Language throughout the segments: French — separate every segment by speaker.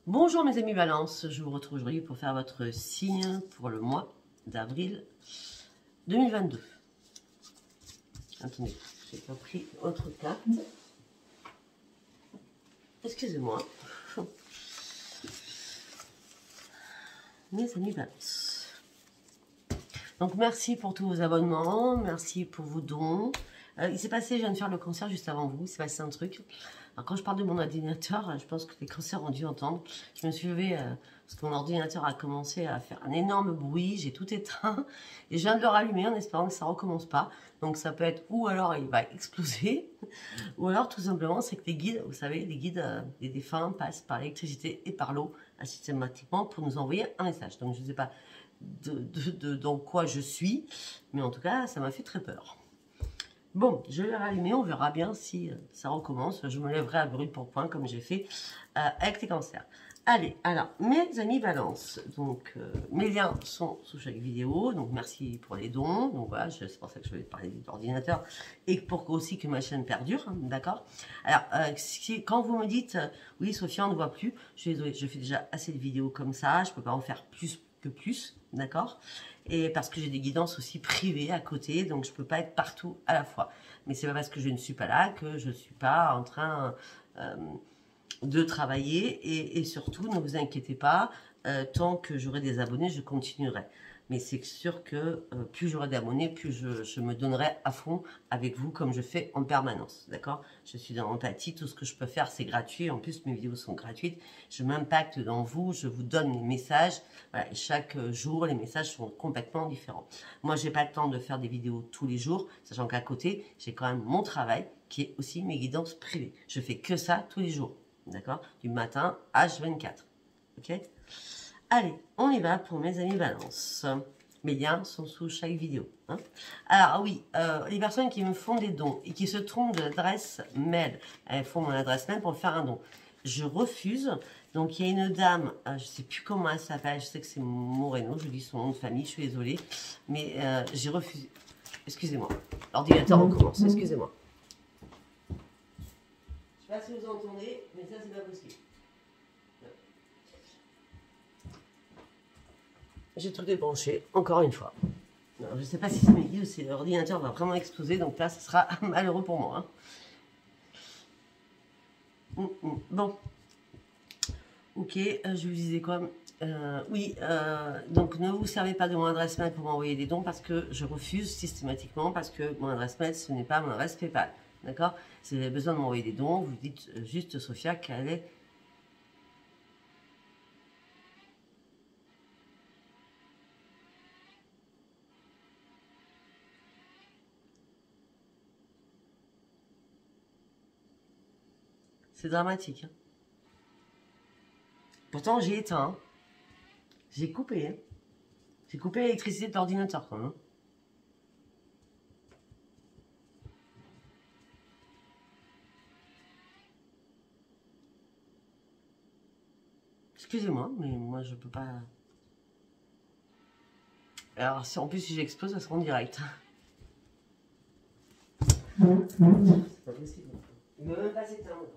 Speaker 1: Bonjour mes amis Balance, je vous retrouve aujourd'hui pour faire votre signe pour le mois d'avril 2022. Attendez, j'ai pas pris autre carte. Excusez-moi. Mes amis Balance. Donc merci pour tous vos abonnements, merci pour vos dons. Il s'est passé, je viens de faire le concert juste avant vous, il s'est passé un truc. Alors quand je parle de mon ordinateur, je pense que les cancers ont dû entendre. Je me suis levée parce que mon ordinateur a commencé à faire un énorme bruit, j'ai tout éteint. Et je viens de le rallumer en espérant que ça ne recommence pas. Donc ça peut être ou alors il va exploser, ou alors tout simplement c'est que les guides, vous savez, les guides des défunts passent par l'électricité et par l'eau systématiquement pour nous envoyer un message. Donc je ne sais pas dans quoi je suis, mais en tout cas ça m'a fait très peur. Bon, je vais rallumer, on verra bien si ça recommence. Je me lèverai à brûle pour point comme j'ai fait avec les cancers. Allez, alors, mes amis Balance, donc mes liens sont sous chaque vidéo, donc merci pour les dons. Donc voilà, c'est pour ça que je vais parler d'ordinateur et pour aussi que ma chaîne perdure, hein, d'accord. Alors, quand vous me dites, oui Sophia, on ne voit plus, je suis désolée, je fais déjà assez de vidéos comme ça, je ne peux pas en faire plus que plus, d'accord. Et parce que j'ai des guidances aussi privées à côté, donc je ne peux pas être partout à la fois. Mais c'est pas parce que je ne suis pas là que je ne suis pas en train de travailler. Et surtout, ne vous inquiétez pas, tant que j'aurai des abonnés, je continuerai. Mais c'est sûr que plus j'aurai d'abonnés, plus je me donnerai à fond avec vous comme je fais en permanence. D'accord? Je suis dans l'empathie, tout ce que je peux faire, c'est gratuit. En plus, mes vidéos sont gratuites. Je m'impacte dans vous, je vous donne les messages. Voilà, et chaque jour, les messages sont complètement différents. Moi, j'ai pas le temps de faire des vidéos tous les jours, sachant qu'à côté, j'ai quand même mon travail qui est aussi mes guidances privées. Je fais que ça tous les jours. D'accord? Du matin à H24. Ok? Allez, on y va pour mes amis Balance. Mes liens sont sous chaque vidéo. Hein. Alors oui, les personnes qui me font des dons et qui se trompent d'adresse mail, elles font mon adresse mail pour faire un don. Je refuse. Donc il y a une dame, je ne sais plus comment elle s'appelle, je sais que c'est Moreno, je dis son nom de famille, je suis désolée. Mais j'ai refusé. Excusez-moi, l'ordinateur recommence, excusez-moi. Je ne sais pas si vous entendez, mais ça c'est pas possible. J'ai tout débranché, encore une fois. Alors, je ne sais pas si c'est mes guides ou si l'ordinateur va vraiment exploser, donc là, ce sera malheureux pour moi. Hein. Bon. Ok, je vous disais quoi oui, donc ne vous servez pas de mon adresse mail pour m'envoyer des dons parce que je refuse systématiquement parce que mon adresse mail, ce n'est pas mon adresse PayPal. D'accord? Si vous avez besoin de m'envoyer des dons, vous dites juste Sophia qu'elle est... C'est dramatique. Hein. Pourtant, j'ai éteint. Hein. J'ai coupé. Hein. J'ai coupé l'électricité de l'ordinateur quand même. Excusez-moi, mais moi je peux pas... Alors si en plus si j'explose, ça sera en direct. C'est pas possible. Il ne veut même pas s'éteindre.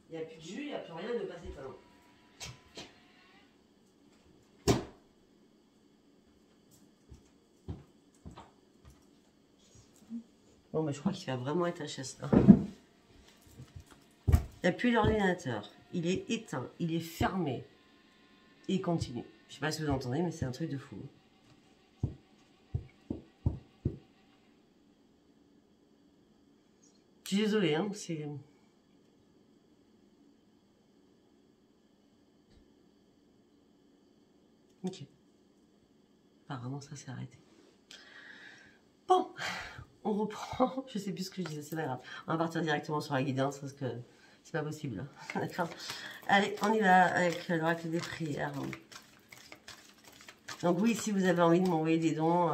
Speaker 1: Il n'y a plus de jus, il n'y a plus rien, il ne veut pas s'éteindre. Bon, mais je crois qu'il va vraiment être HS là. Il n'y a plus l'ordinateur. Il est éteint, il est fermé. Et il continue. Je ne sais pas si vous entendez, mais c'est un truc de fou. Je suis désolée, hein, c'est... Ok. Apparemment, ça s'est arrêté. Bon, on reprend. Je sais plus ce que je disais, c'est pas grave. On va partir directement sur la guidance parce que c'est pas possible. D'accord. Allez, on y va avec l'oracle des prières. Donc oui, si vous avez envie de m'envoyer des dons,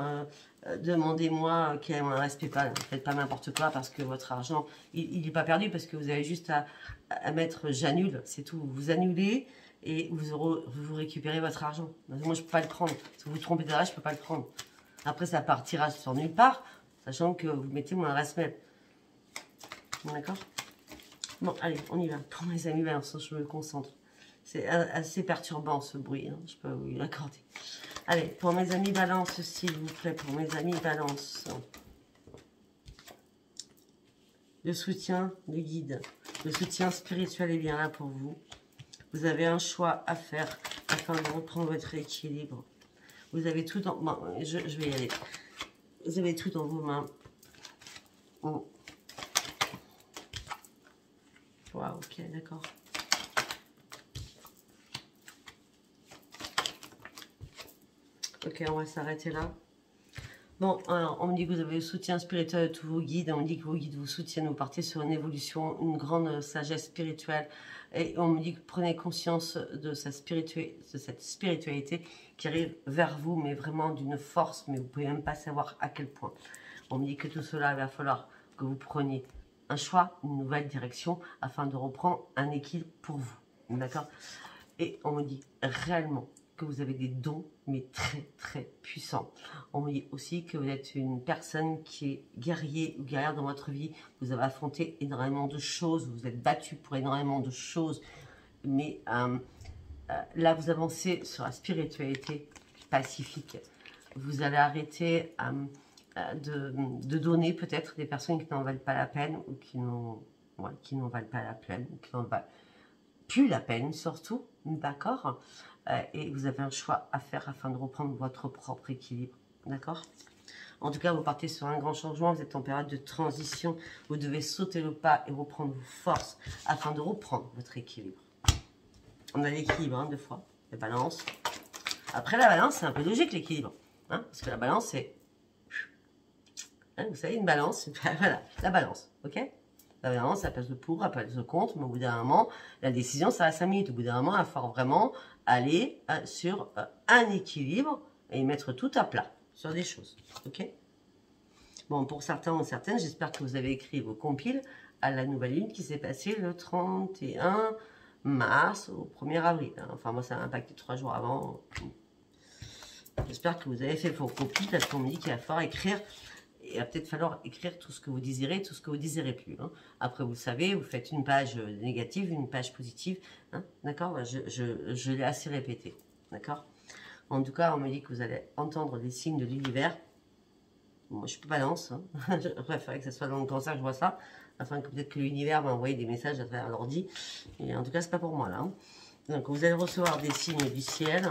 Speaker 1: demandez-moi quel est mon adresse PayPal. Ne faites pas n'importe quoi parce que votre argent, il n'est pas perdu parce que vous avez juste à mettre j'annule, c'est tout. Vous annulez et vous récupérez votre argent. Moi, je ne peux pas le prendre. Si vous vous trompez d'adresse, je ne peux pas le prendre. Après, ça partira sur nulle part, sachant que vous mettez mon adresse mail. D'accord? Bon, allez, on y va. Pour mes amis, je me concentre. C'est assez perturbant ce bruit, hein, je peux vous l'accorder. Allez, pour mes amis Balance, s'il vous plaît, pour mes amis Balance. Le soutien, le guide, le soutien spirituel est bien là pour vous. Vous avez un choix à faire afin de reprendre votre équilibre. Vous avez tout dans... Bon, je vais y aller. Vous avez tout dans vos mains. Oh. Wow, ok, d'accord. Ok, on va s'arrêter là. Bon, alors, on me dit que vous avez le soutien spirituel de tous vos guides. On me dit que vos guides vous soutiennent. Vous partez sur une évolution, une grande sagesse spirituelle. Et on me dit que prenez conscience de cette spiritualité qui arrive vers vous, mais vraiment d'une force. Mais vous ne pouvez même pas savoir à quel point. On me dit que tout cela, il va falloir que vous preniez un choix, une nouvelle direction, afin de reprendre un équilibre pour vous. D'accord? Et on me dit réellement que vous avez des dons, mais très, très puissants. On me dit aussi que vous êtes une personne qui est guerrier ou guerrière dans votre vie. Vous avez affronté énormément de choses, vous êtes battu pour énormément de choses. Mais là, vous avancez sur la spiritualité pacifique. Vous allez arrêter de donner peut-être des personnes qui n'en valent pas la peine ou qui n'en valent pas la peine, ou qui n'en valent plus la peine surtout, d'accord? Et vous avez un choix à faire afin de reprendre votre propre équilibre, d'accord? En tout cas, vous partez sur un grand changement, vous êtes en période de transition, vous devez sauter le pas et reprendre vos forces afin de reprendre votre équilibre. On a l'équilibre, hein, deux fois, la balance. Après, la balance, c'est un peu logique, l'équilibre, hein, parce que la balance, c'est... Hein, vous savez, une balance, voilà, la balance, ok? La balance, ça pèse le pour, ça pèse le contre, mais au bout d'un moment, la décision, ça a 5 minutes. Au bout d'un moment, il va falloir vraiment aller sur un équilibre et mettre tout à plat sur des choses. Ok? Bon, pour certains ou certaines, j'espère que vous avez écrit vos compiles à la nouvelle lune qui s'est passée le 31 mars au 1er avril. Enfin, moi, ça m'a impacté 3 jours avant. J'espère que vous avez fait vos compiles parce qu'on me dit qu'il va falloir écrire. Il va peut-être falloir écrire tout ce que vous désirez, tout ce que vous désirez plus. Hein. Après, vous le savez, vous faites une page négative, une page positive. Hein, d'accord? Je l'ai assez répété. D'accord? En tout cas, on me dit que vous allez entendre des signes de l'univers. Moi, je suis pas balance. Hein. Je préférerais que ce soit dans le cancer que je vois ça, afin que peut-être que l'univers m'a envoyé des messages à travers l'ordi. Et en tout cas, c'est pas pour moi, là. Hein. Donc, vous allez recevoir des signes du ciel.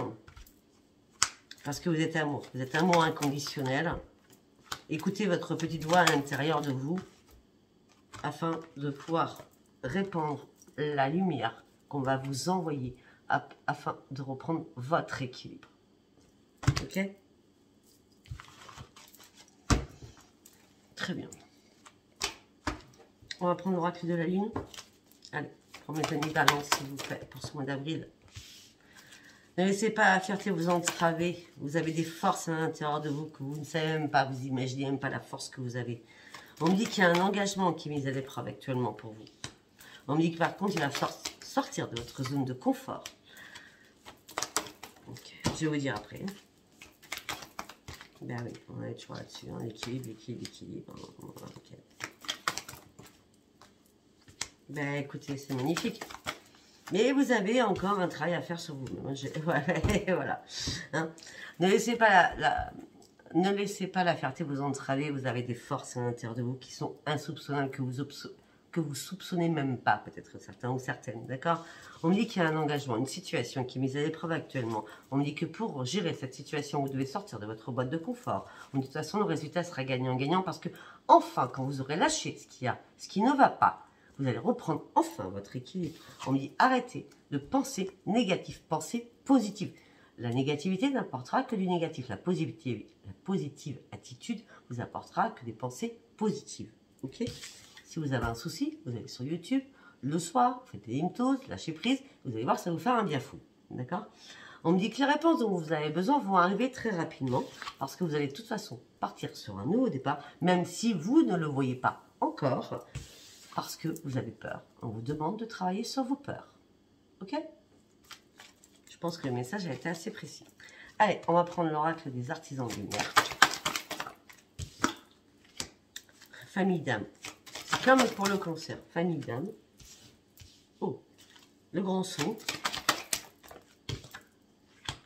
Speaker 1: Parce que vous êtes amour. Vous êtes amour inconditionnel. Écoutez votre petite voix à l'intérieur de vous afin de pouvoir répandre la lumière qu'on va vous envoyer afin de reprendre votre équilibre. Ok? Très bien. On va prendre l'oracle de la lune. Allez, pour mes amis Balance, s'il vous plaît, pour ce mois d'avril. Ne laissez pas la fierté vous entraver. Vous avez des forces à l'intérieur de vous que vous ne savez même pas. Vous imaginez même pas la force que vous avez. On me dit qu'il y a un engagement qui est mis à l'épreuve actuellement pour vous. On me dit que par contre, il va sortir de votre zone de confort. Okay. Je vais vous dire après. Ben oui, on est toujours là-dessus. Hein. Équilibre, équilibre, équilibre. Okay. Ben écoutez, c'est magnifique. Mais vous avez encore un travail à faire sur vous-même. Voilà. Hein. Ne laissez pas ne laissez pas la fierté vous entraver. Vous avez des forces à l'intérieur de vous qui sont insoupçonnables, que vous soupçonnez même pas, peut-être certains ou certaines. D'accord? On me dit qu'il y a un engagement, une situation qui est mise à l'épreuve actuellement. On me dit que pour gérer cette situation, vous devez sortir de votre boîte de confort. On me dit de toute façon, le résultat sera gagnant-gagnant parce que, enfin, quand vous aurez lâché ce qui ne va pas, vous allez reprendre enfin votre équilibre. On me dit arrêtez de penser négatif, pensez positif. La négativité n'apportera que du négatif. La positive attitude vous apportera que des pensées positives. Ok? Si vous avez un souci, vous allez sur YouTube, le soir, vous faites des hypnoses, lâchez prise, vous allez voir, ça va vous faire un bien fou. D'accord? On me dit que les réponses dont vous avez besoin vont arriver très rapidement parce que vous allez de toute façon partir sur un nouveau départ, même si vous ne le voyez pas encore. Parce que vous avez peur. On vous demande de travailler sur vos peurs. Ok? Je pense que le message a été assez précis. Allez, on va prendre l'oracle des artisans de lumière. Famille d'âme. Comme pour le cancer. Famille d'âme. Oh, le grand saut.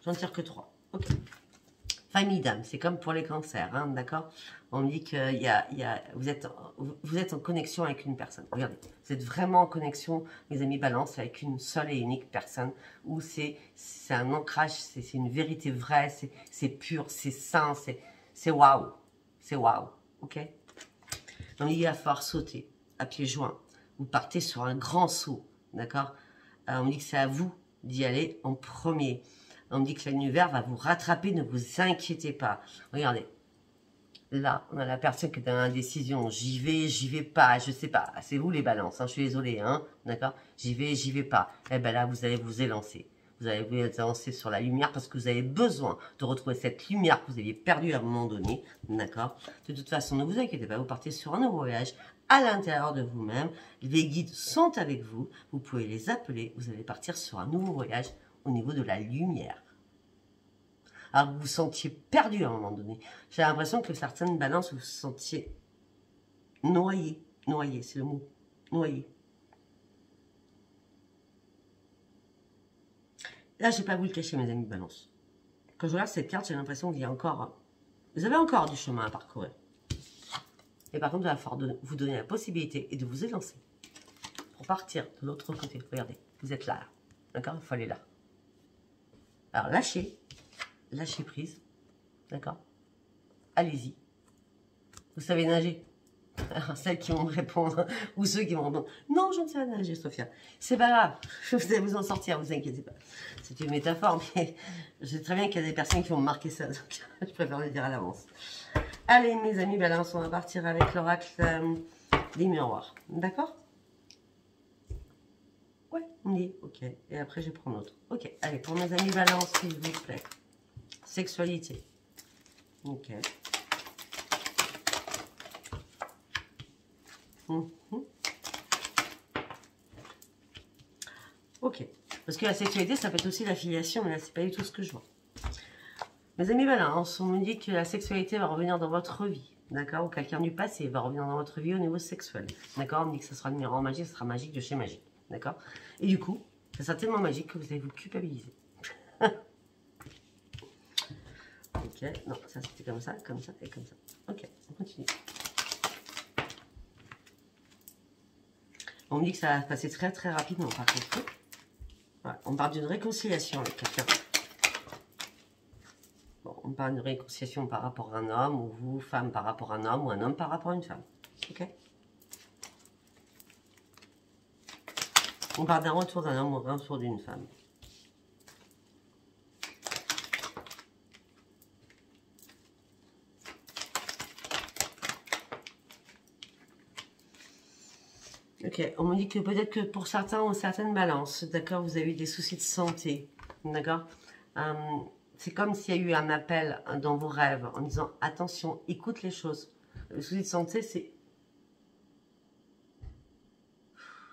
Speaker 1: J'en tire que 3. Ok. Famille d'âme, c'est comme pour les cancers, hein, d'accord? On me dit que vous êtes en connexion avec une personne. Regardez, vous êtes vraiment en connexion, mes amis balance, avec une seule et unique personne, où c'est un ancrage, c'est une vérité vraie, c'est pur, c'est sain, c'est waouh. C'est waouh, ok? On me dit qu'il va falloir sauter à pieds joints. Vous partez sur un grand saut, d'accord? On me dit que c'est à vous d'y aller en premier. On me dit que l'univers va vous rattraper, ne vous inquiétez pas. Regardez, là, on a la personne qui est dans l'indécision. J'y vais pas, je sais pas. C'est vous les balances, hein, je suis désolée, hein, d'accord? J'y vais pas. Eh ben là, vous allez vous élancer. Vous allez vous élancer sur la lumière parce que vous avez besoin de retrouver cette lumière que vous aviez perdue à un moment donné, d'accord? De toute façon, ne vous inquiétez pas, vous partez sur un nouveau voyage à l'intérieur de vous-même. Les guides sont avec vous, vous pouvez les appeler, vous allez partir sur un nouveau voyage au niveau de la lumière. Alors vous vous sentiez perdu à un moment donné. J'ai l'impression que certaines balances, vous vous sentiez noyé. Noyé, c'est le mot. Noyé. Là, je n'ai pas voulu le cacher, mes amis balance. Quand je regarde cette carte, j'ai l'impression qu'il y a encore... Vous avez encore du chemin à parcourir. Et par contre, il va falloir vous donner la possibilité et de vous élancer pour partir de l'autre côté. Regardez, vous êtes là. D'accord? Il faut aller là. Alors, lâchez prise. D'accord? Allez-y. Vous savez nager? Alors, celles qui vont me répondre, ou ceux qui vont répondre, non, je ne sais pas nager, Sophia. C'est pas grave, vous allez vous en sortir, vous inquiétez pas. C'est une métaphore, mais je sais très bien qu'il y a des personnes qui vont me marquer ça, donc je préfère le dire à l'avance. Allez, mes amis balance, on va partir avec l'oracle des miroirs. D'accord? Ouais, on y est, ok. Et après, je vais prendre l'autre. Ok, allez, pour mes amis balance, s'il vous plaît. Sexualité. Ok. Ok. Parce que la sexualité, ça peut être aussi l'affiliation, mais là, c'est pas du tout ce que je vois. Mes amis balance, on me dit que la sexualité va revenir dans votre vie. D'accord? Ou quelqu'un du passé va revenir dans votre vie au niveau sexuel. D'accord? On me dit que ça sera le miroir magique, ça sera magique de chez magique. D'accord? Et du coup, ça sera tellement magique que vous allez vous culpabiliser. Ok, non, ça c'était comme ça et comme ça. Ok, on continue. On me dit que ça va passer très très rapidement par contre. Voilà, on parle d'une réconciliation avec quelqu'un. Bon, on parle d'une réconciliation par rapport à un homme, ou vous, femme par rapport à un homme, ou un homme par rapport à une femme. Ok? On parle d'un retour d'un homme ou d'un retour d'une femme. Ok, on me dit que peut-être que pour certains ou certaines balances, d'accord, vous avez eu des soucis de santé, d'accord. C'est comme s'il y a eu un appel dans vos rêves en disant attention, écoute les choses. Le souci de santé, c'est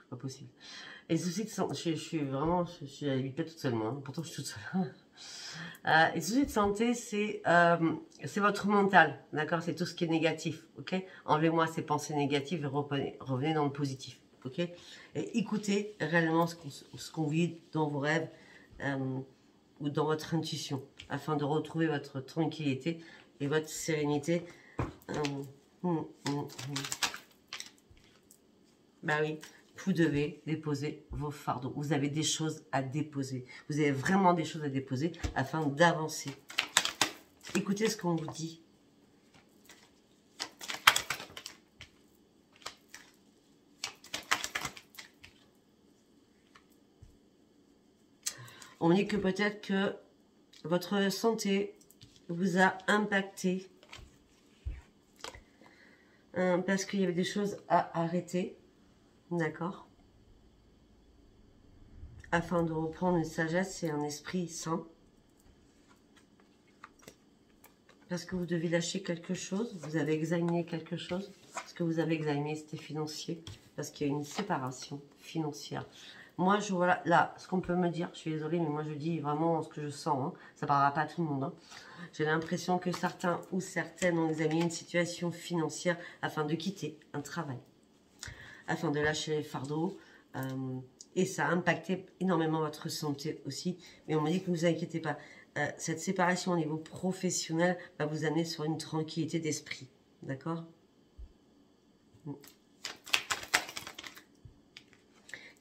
Speaker 1: pas possible. Et les soucis de santé, je suis à 8 pas toute seule moi, hein, pourtant je suis toute seule. Les soucis de santé, c'est votre mental, d'accord, c'est tout ce qui est négatif, ok. Enlevez-moi ces pensées négatives et revenez dans le positif. Ok, et écoutez réellement ce qu'on vit dans vos rêves ou dans votre intuition afin de retrouver votre tranquillité et votre sérénité. Bah oui, vous devez déposer vos fardeaux. Vous avez des choses à déposer. Vous avez vraiment des choses à déposer afin d'avancer. Écoutez ce qu'on vous dit. On dit que peut-être que votre santé vous a impacté parce qu'il y avait des choses à arrêter, d'accord, afin de reprendre une sagesse et un esprit sain. Parce que vous devez lâcher quelque chose, vous avez examiné quelque chose. Ce que vous avez examiné, c'était financier, parce qu'il y a une séparation financière. Moi, je vois là, ce qu'on peut me dire, je suis désolée, mais moi je dis vraiment ce que je sens, hein. Ça ne parlera pas à tout le monde. Hein. J'ai l'impression que certains ou certaines ont examiné une situation financière afin de quitter un travail, afin de lâcher les fardeaux Et ça a impacté énormément votre santé aussi. Mais on me dit que ne vous inquiétez pas. Cette séparation au niveau professionnel va vous amener sur une tranquillité d'esprit. D'accord? Et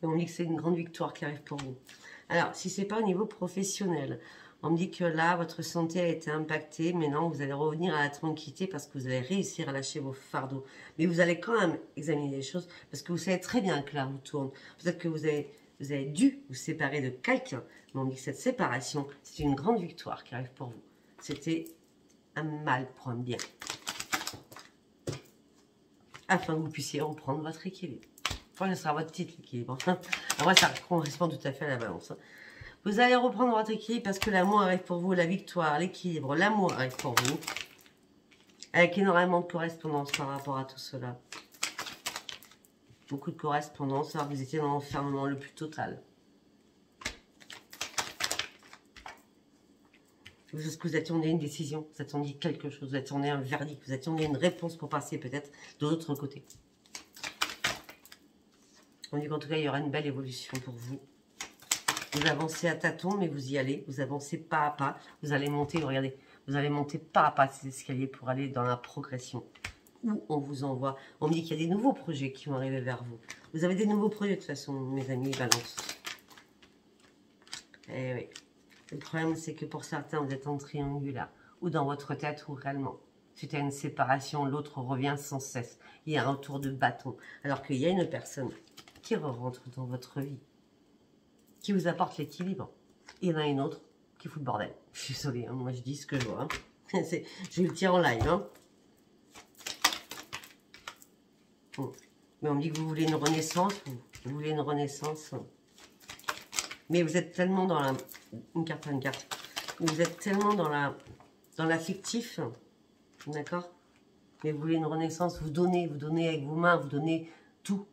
Speaker 1: on me dit que c'est une grande victoire qui arrive pour vous. Alors, si ce n'est pas au niveau professionnel, on me dit que là, votre santé a été impactée, mais non, vous allez revenir à la tranquillité parce que vous allez réussir à lâcher vos fardeaux. Mais vous allez quand même examiner les choses parce que vous savez très bien que la roue tourne. Peut-être que vous avez dû vous séparer de quelqu'un, mais on me dit que cette séparation, c'est une grande victoire qui arrive pour vous. C'était un mal pour un bien. Afin que vous puissiez reprendre votre équilibre. Enfin, ce sera votre titre, l'équilibre. Après, ça correspond tout à fait à la balance. Vous allez reprendre votre équilibre parce que l'amour arrive pour vous, la victoire, l'équilibre, l'amour arrive pour vous. Avec énormément de correspondance par rapport à tout cela. Beaucoup de correspondance, alors vous étiez dans l'enfermement le plus total. Vous attendiez une décision, vous attendiez quelque chose, vous attendiez un verdict, vous attendiez une réponse pour passer peut-être de l'autre côté. On dit qu'en tout cas, il y aura une belle évolution pour vous. Vous avancez à tâtons, mais vous y allez. Vous avancez pas à pas. Vous allez monter, regardez, vous allez monter pas à pas ces escaliers pour aller dans la progression. Où on vous envoie. On me dit qu'il y a des nouveaux projets qui vont arriver vers vous. Vous avez des nouveaux projets de toute façon, mes amis, balance. Eh oui. Le problème, c'est que pour certains, vous êtes en triangulaire. Ou dans votre tête, ou réellement. Suite à une séparation, l'autre revient sans cesse. Il y a un retour de bâton. Alors qu'il y a une personne qui rentre dans votre vie, qui vous apporte l'équilibre. Il y en a une autre qui fout le bordel. Je suis désolée, hein, moi je dis ce que je vois. Hein. Je le tire en live. Hein. Bon. Mais on me dit que vous voulez une renaissance. Vous voulez une renaissance. Mais vous êtes tellement dans la... Une carte par une carte. Vous êtes tellement dans l'affectif. D'accord? Mais vous voulez une renaissance. Vous donnez avec vos mains. Vous donnez tout.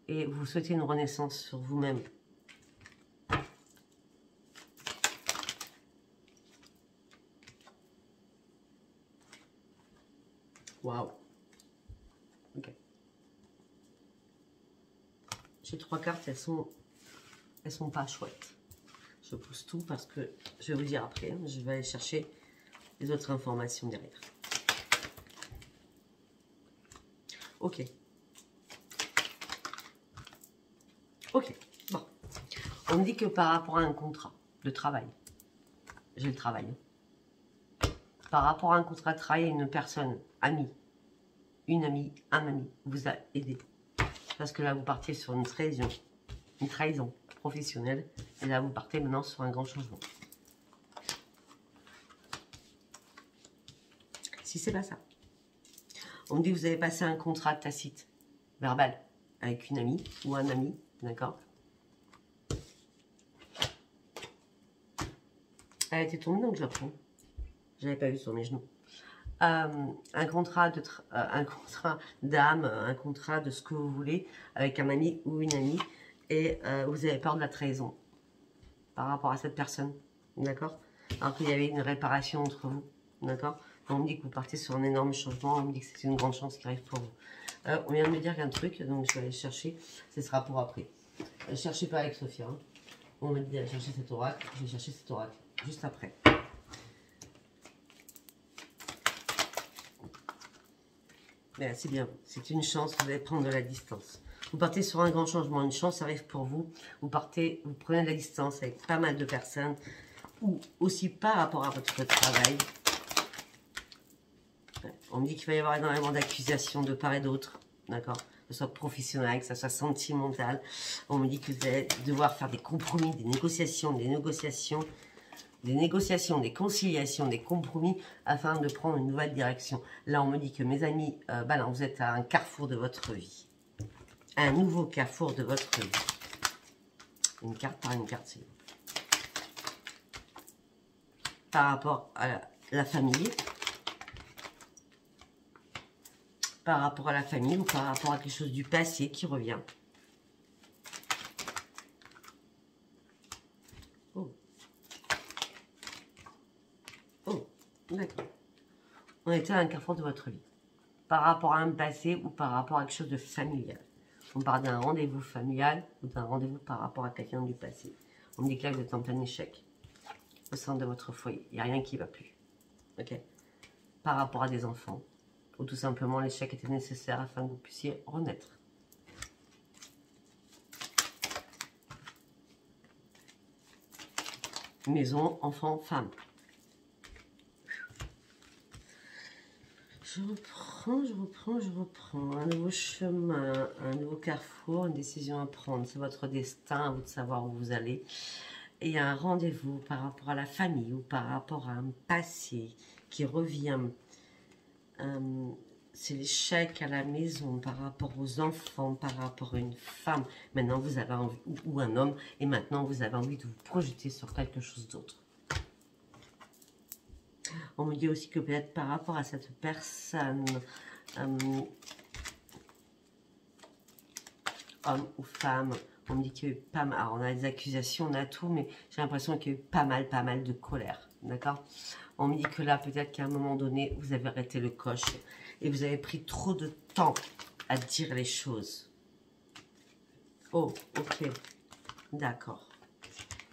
Speaker 1: Et vous souhaitez une renaissance sur vous-même. Waouh. Ok. J'ai 3 cartes, elles sont pas chouettes. Je pousse tout parce que je vais vous dire après. Hein, je vais aller chercher les autres informations derrière. Ok. Ok. Bon. On me dit que par rapport à un contrat de travail, j'ai le travail. Par rapport à un contrat de travail, une personne, amie, un ami vous a aidé. Parce que là, vous partiez sur une trahison professionnelle. Et là, vous partez maintenant sur un grand changement. Si c'est pas ça. On me dit que vous avez passé un contrat tacite, verbal, avec une amie ou un ami, d'accord? Elle était tombée dans le Japon. J'avais pas vu sur mes genoux. Un contrat d'âme, un contrat de ce que vous voulez avec un ami ou une amie et vous avez peur de la trahison par rapport à cette personne, d'accord? Alors qu'il y avait une réparation entre vous, d'accord? On me dit que vous partez sur un énorme changement, on me dit que c'est une grande chance qui arrive pour vous. On vient de me dire qu'un truc, donc je vais aller chercher, ce sera pour après. Cherchez pas avec Sophia, hein. On m'a dit d'aller chercher cet oracle, je vais chercher cet oracle juste après. C'est bien, c'est une chance, vous allez prendre de la distance. Vous partez sur un grand changement, une chance arrive pour vous. Vous prenez de la distance avec pas mal de personnes, ou aussi par rapport à votre travail. On me dit qu'il va y avoir énormément d'accusations de part et d'autre, d'accord? Que ce soit professionnel, que ce soit sentimental. On me dit que vous allez devoir faire des compromis, des négociations, des conciliations, des compromis afin de prendre une nouvelle direction. Là, on me dit que mes amis, là, vous êtes à un carrefour de votre vie. Un nouveau carrefour de votre vie. Une carte par une carte, c'est bon. Par rapport à la famille. Par rapport à la famille ou par rapport à quelque chose du passé qui revient. D'accord. On était à un carrefour de votre vie. Par rapport à un passé ou par rapport à quelque chose de familial. On parle d'un rendez-vous familial ou d'un rendez-vous par rapport à quelqu'un du passé. On me dit que là, vous êtes en plein échec au sein de votre foyer. Il n'y a rien qui ne va plus. Ok. Par rapport à des enfants. Ou tout simplement, l'échec était nécessaire afin que vous puissiez renaître. Maison, enfant, femme. Je reprends. Un nouveau chemin, un nouveau carrefour, une décision à prendre. C'est votre destin, à vous de savoir où vous allez. Et un rendez-vous par rapport à la famille ou par rapport à un passé qui revient. C'est l'échec à la maison par rapport aux enfants, par rapport à une femme. Maintenant, vous avez envie, ou un homme, et maintenant, vous avez envie de vous projeter sur quelque chose d'autre. On me dit aussi que peut-être par rapport à cette personne, homme ou femme, on me dit qu'il y a eu pas mal, alors on a des accusations, on a tout, mais j'ai l'impression qu'il y a eu pas mal de colère, d'accord? On me dit que là, peut-être qu'à un moment donné, vous avez arrêté le coche et vous avez pris trop de temps à dire les choses. Oh, ok, d'accord.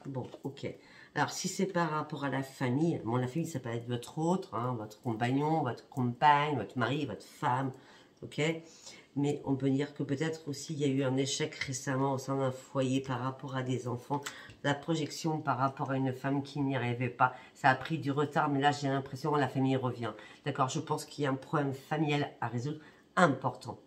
Speaker 1: Bon, ok. Alors, si c'est par rapport à la famille, bon, la famille, ça peut être votre autre, hein, votre compagnon, votre compagne, votre mari, votre femme, ok? Mais on peut dire que peut-être aussi, il y a eu un échec récemment au sein d'un foyer par rapport à des enfants. La projection par rapport à une femme qui n'y arrivait pas, ça a pris du retard, mais là, j'ai l'impression que la famille revient. D'accord? Je pense qu'il y a un problème familial à résoudre important,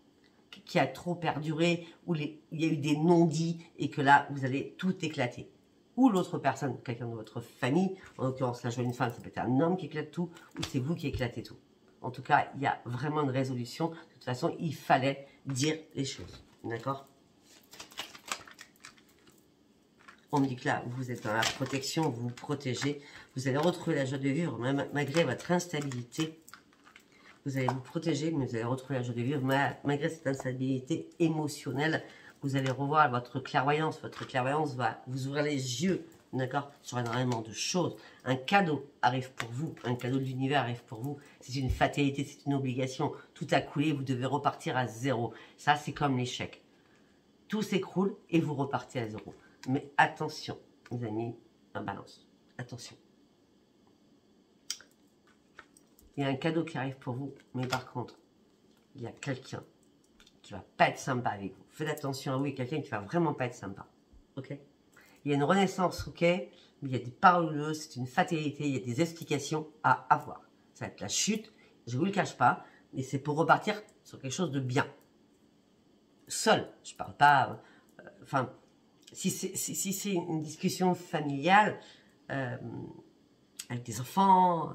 Speaker 1: qui a trop perduré, où il y a eu des non-dits, et que là, vous allez tout éclater. Ou l'autre personne, quelqu'un de votre famille, en l'occurrence, là, je vois une femme, ça peut être un homme qui éclate tout, ou c'est vous qui éclatez tout. En tout cas, il y a vraiment une résolution. De toute façon, il fallait dire les choses. D'accord? On me dit que là, vous êtes dans la protection, vous vous protégez. Vous allez retrouver la joie de vivre, même malgré votre instabilité. Vous allez vous protéger, mais vous allez retrouver la joie de vivre, malgré cette instabilité émotionnelle. Vous allez revoir votre clairvoyance. Votre clairvoyance va vous ouvrir les yeux, d'accord, sur énormément de choses. Un cadeau arrive pour vous. Un cadeau de l'univers arrive pour vous. C'est une fatalité, c'est une obligation. Tout a coulé, vous devez repartir à zéro. Ça, c'est comme l'échec. Tout s'écroule et vous repartez à zéro. Mais attention, les amis, un balance. Attention. Il y a un cadeau qui arrive pour vous, mais par contre, il y a quelqu'un qui va pas être sympa avec vous. Faites attention à vous, il y a quelqu'un qui va vraiment pas être sympa. Ok? Il y a une renaissance, ok? Mais il y a des paroles, c'est une fatalité, il y a des explications à avoir. Ça va être la chute, je vous le cache pas, mais c'est pour repartir sur quelque chose de bien. Seul, je parle pas... Enfin, si c'est une discussion familiale, avec des enfants,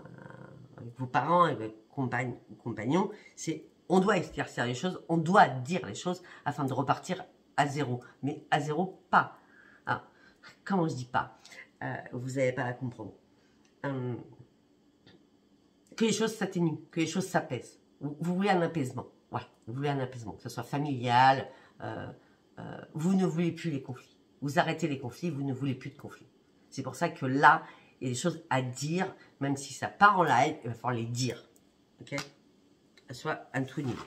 Speaker 1: avec vos parents, avec vos compagnes ou compagnons, c'est... On doit éclaircir les choses, on doit dire les choses afin de repartir à zéro. Mais à zéro, pas. Alors, comment je dis pas? Vous n'avez pas à comprendre. Que les choses s'atténuent, que les choses s'apaisent. Vous voulez un apaisement. Ouais, vous voulez un apaisement, que ce soit familial. Vous ne voulez plus les conflits. Vous arrêtez les conflits, vous ne voulez plus de conflits. C'est pour ça que là, il y a des choses à dire, même si ça part en live, il va falloir les dire. Ok? Soit un tout niveau.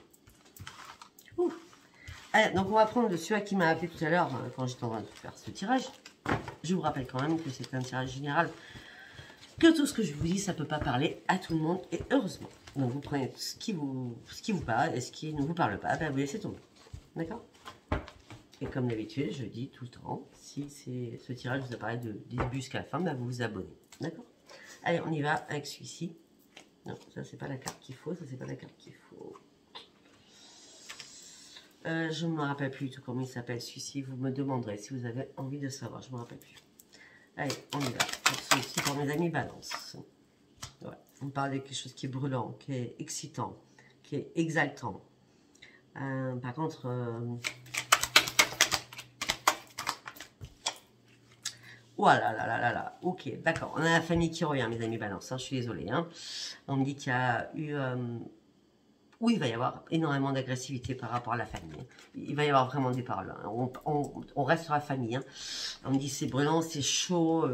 Speaker 1: Alors, donc on va prendre de celui qui m'a appelé tout à l'heure quand j'étais en train de faire ce tirage. Je vous rappelle quand même que c'est un tirage général, que tout ce que je vous dis, ça ne peut pas parler à tout le monde, et heureusement. Donc vous prenez ce qui vous parle, et ce qui ne vous parle pas, ben vous laissez tomber. D'accord? Et comme d'habitude, je dis tout le temps, si ce tirage vous apparaît du début jusqu'à la fin, ben vous vous abonnez. D'accord? Allez, on y va avec celui-ci. Non, ça c'est pas la carte qu'il faut, ça c'est pas la carte qu'il faut. Je ne me rappelle plus du tout comment il s'appelle celui-ci. Vous me demanderez si vous avez envie de savoir. Je ne me rappelle plus. Allez, on y va. Pour celui-ci, pour mes amis balance. Ouais. On parle de quelque chose qui est brûlant, qui est excitant, qui est exaltant. Par contre... Oh là là là là là, ok, d'accord. On a la famille qui revient, mes amis balance, hein, je suis désolée. Hein. On me dit qu'il y a eu... où il va y avoir énormément d'agressivité par rapport à la famille. Il va y avoir vraiment des paroles. Hein. On reste sur la famille. Hein. On me dit c'est brûlant, c'est chaud.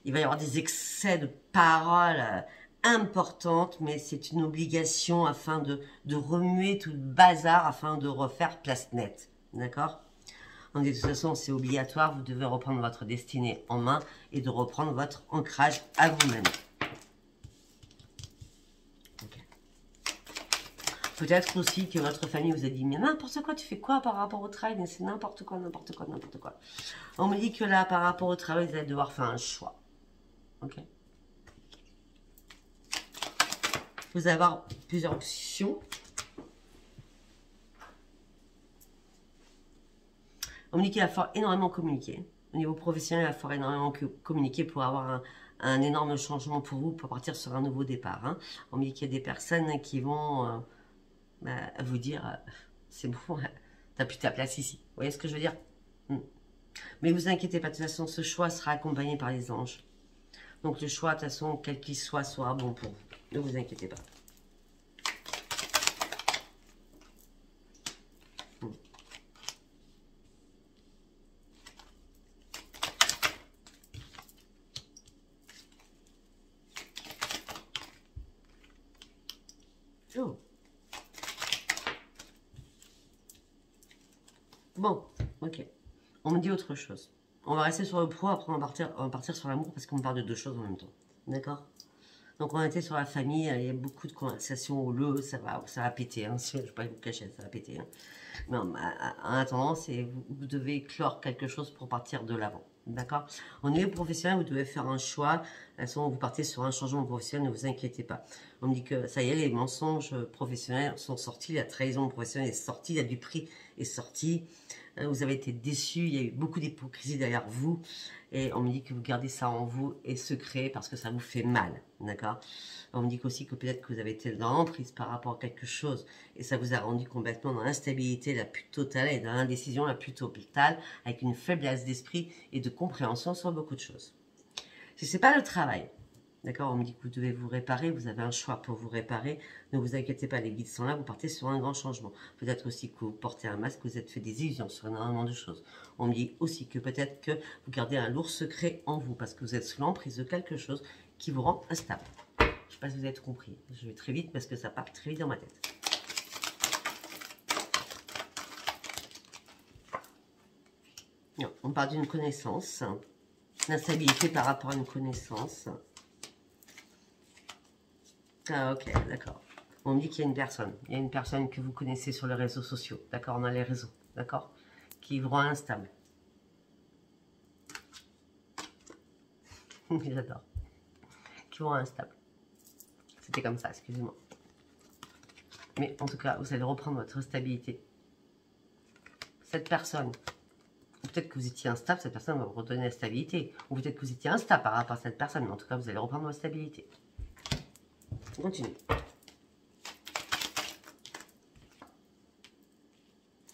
Speaker 1: Il va y avoir des excès de paroles importantes, mais c'est une obligation afin de remuer tout le bazar, afin de refaire place nette. D'accord? Donc, de toute façon, c'est obligatoire. Vous devez reprendre votre destinée en main et de reprendre votre ancrage à vous-même. Okay. Peut-être aussi que votre famille vous a dit, mais n'importe quoi, tu fais quoi par rapport au travail? Mais c'est n'importe quoi, n'importe quoi, n'importe quoi. On me dit que là, par rapport au travail, vous allez devoir faire un choix. Ok? Vous allez avoir plusieurs options. On me dit qu'il va falloir énormément communiquer. Au niveau professionnel, il va falloir énormément communiquer pour avoir un énorme changement pour vous, pour partir sur un nouveau départ. Hein. On me dit qu'il y a des personnes qui vont vous dire, c'est bon, t'as plus ta place ici. Vous voyez ce que je veux dire? Mais ne vous inquiétez pas, de toute façon, ce choix sera accompagné par les anges. Donc le choix, de toute façon, quel qu'il soit, sera bon pour vous. Ne vous inquiétez pas. Oh. Bon, ok. On me dit autre chose. On va rester sur le pro, après on va partir sur l'amour parce qu'on parle de deux choses en même temps. D'accord? Donc on était sur la famille, il y a beaucoup de conversations au lieu, ça va péter, hein, je ne vais pas vous cacher, ça va péter. Hein. Mais en attendant, vous devez clore quelque chose pour partir de l'avant. D'accord? Au niveau professionnel, vous devez faire un choix. De toute façon, vous partez sur un changement professionnel, ne vous inquiétez pas. On me dit que ça y est, les mensonges professionnels sont sortis, la trahison professionnelle est sortie, la duperie est sortie. Vous avez été déçus, il y a eu beaucoup d'hypocrisie derrière vous. Et on me dit que vous gardez ça en vous et secret parce que ça vous fait mal. D'accord? On me dit aussi que peut-être que vous avez été dans l'emprise par rapport à quelque chose. Et ça vous a rendu complètement dans l'instabilité la plus totale et dans l'indécision la plus totale, avec une faiblesse d'esprit et de compréhension sur beaucoup de choses. Si ce n'est pas le travail, d'accord, on me dit que vous devez vous réparer, vous avez un choix pour vous réparer. Ne vous inquiétez pas, les guides sont là, vous partez sur un grand changement. Peut-être aussi que vous portez un masque, vous êtes fait des illusions sur énormément de choses. On me dit aussi que peut-être que vous gardez un lourd secret en vous, parce que vous êtes sous l'emprise de quelque chose qui vous rend instable. Je ne sais pas si vous avez tout compris. Je vais très vite parce que ça part très vite dans ma tête. Non, on parle d'une connaissance, l'instabilité par rapport à une connaissance. Ah ok, d'accord. On me dit qu'il y a une personne. Il y a une personne que vous connaissez sur les réseaux sociaux. D'accord, on a les réseaux. D'accord, qui vous rend instable. J'adore. Qui vous rend instable. C'était comme ça, excusez-moi. Mais en tout cas, vous allez reprendre votre stabilité. Cette personne, peut-être que vous étiez instable, cette personne va vous redonner la stabilité. Ou peut-être que vous étiez instable par rapport à cette personne. Mais en tout cas, vous allez reprendre votre stabilité. On continue.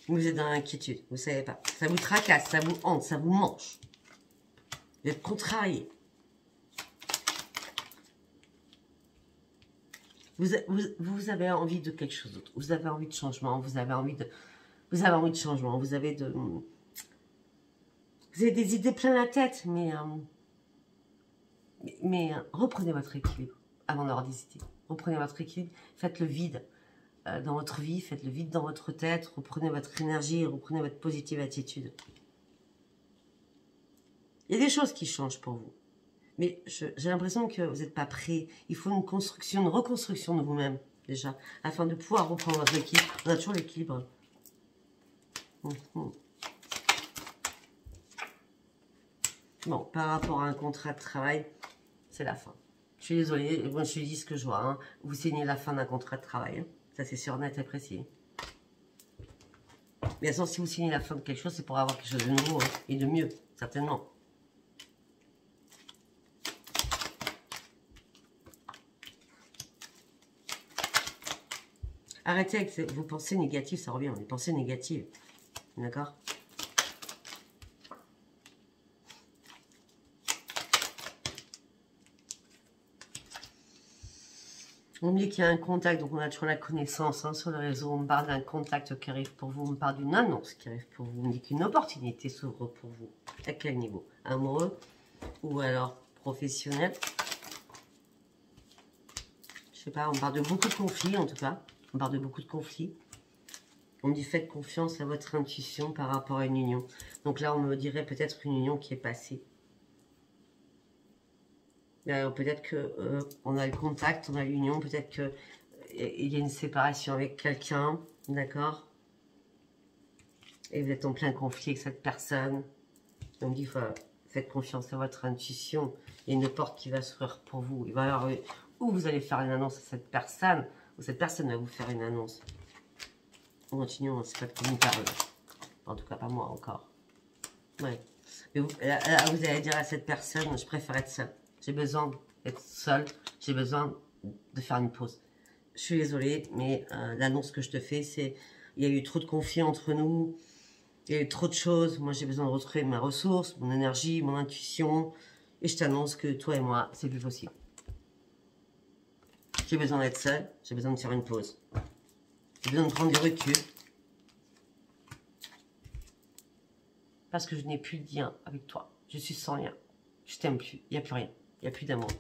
Speaker 1: Vous êtes dans l'inquiétude, vous ne savez pas. Ça vous tracasse, ça vous hante, ça vous mange. Vous êtes contrarié. Vous avez envie de quelque chose d'autre. Vous avez envie de changement. Vous avez envie de changement. Vous avez des idées plein la tête, mais reprenez votre équilibre avant d'avoir des idées. Reprenez votre équilibre. Faites le vide dans votre vie. Faites le vide dans votre tête. Reprenez votre énergie. Reprenez votre positive attitude. Il y a des choses qui changent pour vous. Mais j'ai l'impression que vous n'êtes pas prêt. Il faut une construction, une reconstruction de vous-même, déjà, afin de pouvoir reprendre votre équilibre. On a toujours l'équilibre. Bon, par rapport à un contrat de travail, c'est la fin. Je suis désolée, moi je dis ce que je vois. Hein. Vous signez la fin d'un contrat de travail. Hein. Ça, c'est sûr, net et précis. Bien sûr, si vous signez la fin de quelque chose, c'est pour avoir quelque chose de nouveau hein, et de mieux, certainement. Arrêtez avec vos pensées négatives, ça revient, les pensées négatives. D'accord? On me dit qu'il y a un contact, donc on a toujours la connaissance hein, sur le réseau. On me parle d'un contact qui arrive pour vous, on me parle d'une annonce qui arrive pour vous. On me dit qu'une opportunité s'ouvre pour vous. À quel niveau? Amoureux ou alors professionnel? Je sais pas, on parle de beaucoup de conflits en tout cas. On parle de beaucoup de conflits. On me dit faites confiance à votre intuition par rapport à une union. Donc là, on me dirait peut-être une union qui est passée. Peut-être que on a le contact, on a l'union, peut-être que il y a une séparation avec quelqu'un, d'accord? Et vous êtes en plein conflit avec cette personne. On me dit faites confiance à votre intuition. Il y a une porte qui va s'ouvrir pour vous. Il va y avoir, ou vous allez faire une annonce à cette personne, ou cette personne va vous faire une annonce. On continue, on ne sait pas de quoi nous parle. En tout cas, pas moi encore. Ouais. Mais vous allez dire à cette personne, je préfère être seule. J'ai besoin d'être seule. J'ai besoin de faire une pause. Je suis désolée, mais l'annonce que je te fais, c'est il y a eu trop de conflits entre nous. Il y a eu trop de choses. Moi, j'ai besoin de retrouver ma ressource, mon énergie, mon intuition. Et je t'annonce que toi et moi, c'est plus possible. J'ai besoin d'être seule. J'ai besoin de faire une pause. J'ai besoin de prendre du recul. Parce que je n'ai plus de lien avec toi. Je suis sans lien. Je t'aime plus. Il n'y a plus rien. Il n'y a plus d'amour.